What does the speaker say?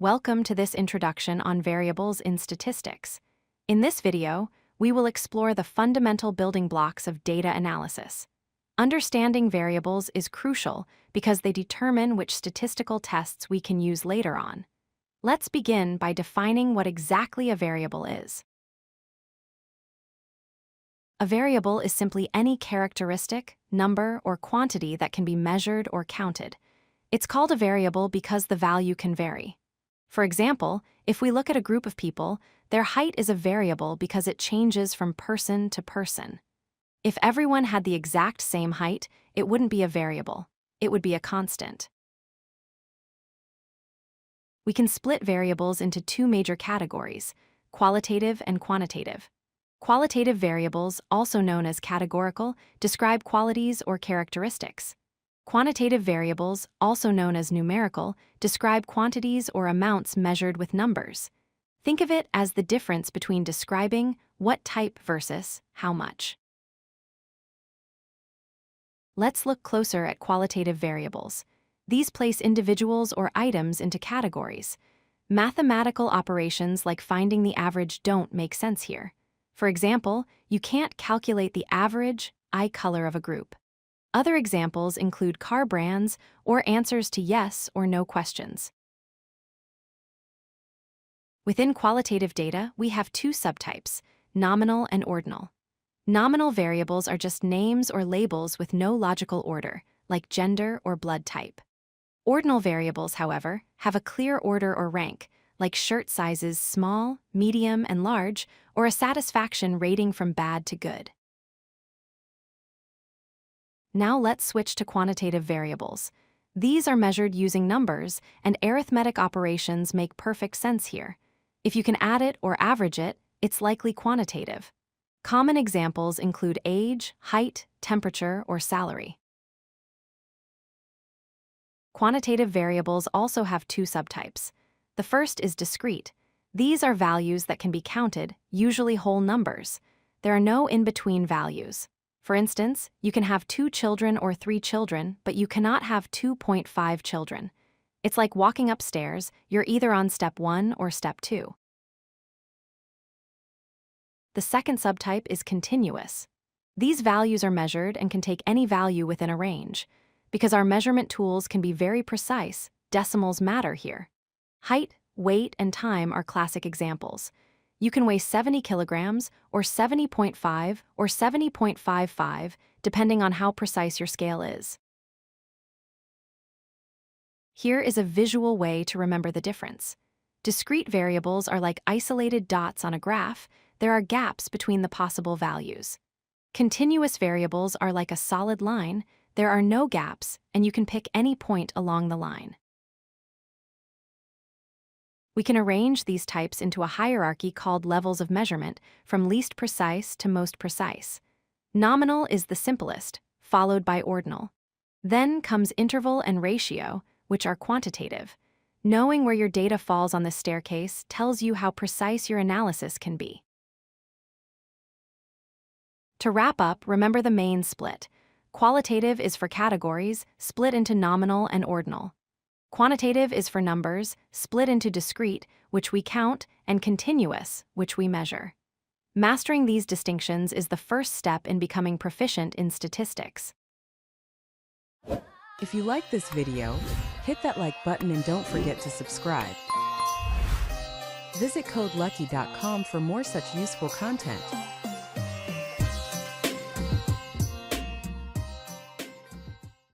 Welcome to this introduction on variables in statistics. In this video, we will explore the fundamental building blocks of data analysis. Understanding variables is crucial because they determine which statistical tests we can use later on. Let's begin by defining what exactly a variable is. A variable is simply any characteristic, number, or quantity that can be measured or counted. It's called a variable because the value can vary. For example, if we look at a group of people, their height is a variable because it changes from person to person. If everyone had the exact same height, it wouldn't be a variable. It would be a constant. We can split variables into two major categories, qualitative and quantitative. Qualitative variables, also known as categorical, describe qualities or characteristics. Quantitative variables, also known as numerical, describe quantities or amounts measured with numbers. Think of it as the difference between describing what type versus how much. Let's look closer at qualitative variables. These place individuals or items into categories. Mathematical operations like finding the average don't make sense here. For example, you can't calculate the average eye color of a group. Other examples include car brands or answers to yes or no questions. Within qualitative data, we have two subtypes, nominal and ordinal. Nominal variables are just names or labels with no logical order, like gender or blood type. Ordinal variables, however, have a clear order or rank, like shirt sizes small, medium, and large, or a satisfaction rating from bad to good. Now let's switch to quantitative variables. These are measured using numbers, and arithmetic operations make perfect sense here. If you can add it or average it, it's likely quantitative. Common examples include age, height, temperature, or salary. Quantitative variables also have two subtypes. The first is discrete. These are values that can be counted, usually whole numbers. There are no in-between values. For instance, you can have 2 children or 3 children, but you cannot have 2.5 children. It's like walking upstairs, you're either on step 1 or step 2. The second subtype is continuous. These values are measured and can take any value within a range. Because our measurement tools can be very precise, decimals matter here. Height, weight, and time are classic examples. You can weigh 70 kilograms, or 70.5, or 70.55, depending on how precise your scale is. Here is a visual way to remember the difference. Discrete variables are like isolated dots on a graph. There are gaps between the possible values. Continuous variables are like a solid line. There are no gaps, and you can pick any point along the line. We can arrange these types into a hierarchy called levels of measurement, from least precise to most precise. Nominal is the simplest, followed by ordinal. Then comes interval and ratio, which are quantitative. Knowing where your data falls on this staircase tells you how precise your analysis can be. To wrap up, remember the main split. Qualitative is for categories, split into nominal and ordinal. Quantitative is for numbers, split into discrete, which we count, and continuous, which we measure. Mastering these distinctions is the first step in becoming proficient in statistics. If you like this video, hit that like button and don't forget to subscribe. Visit codelucky.com for more such useful content.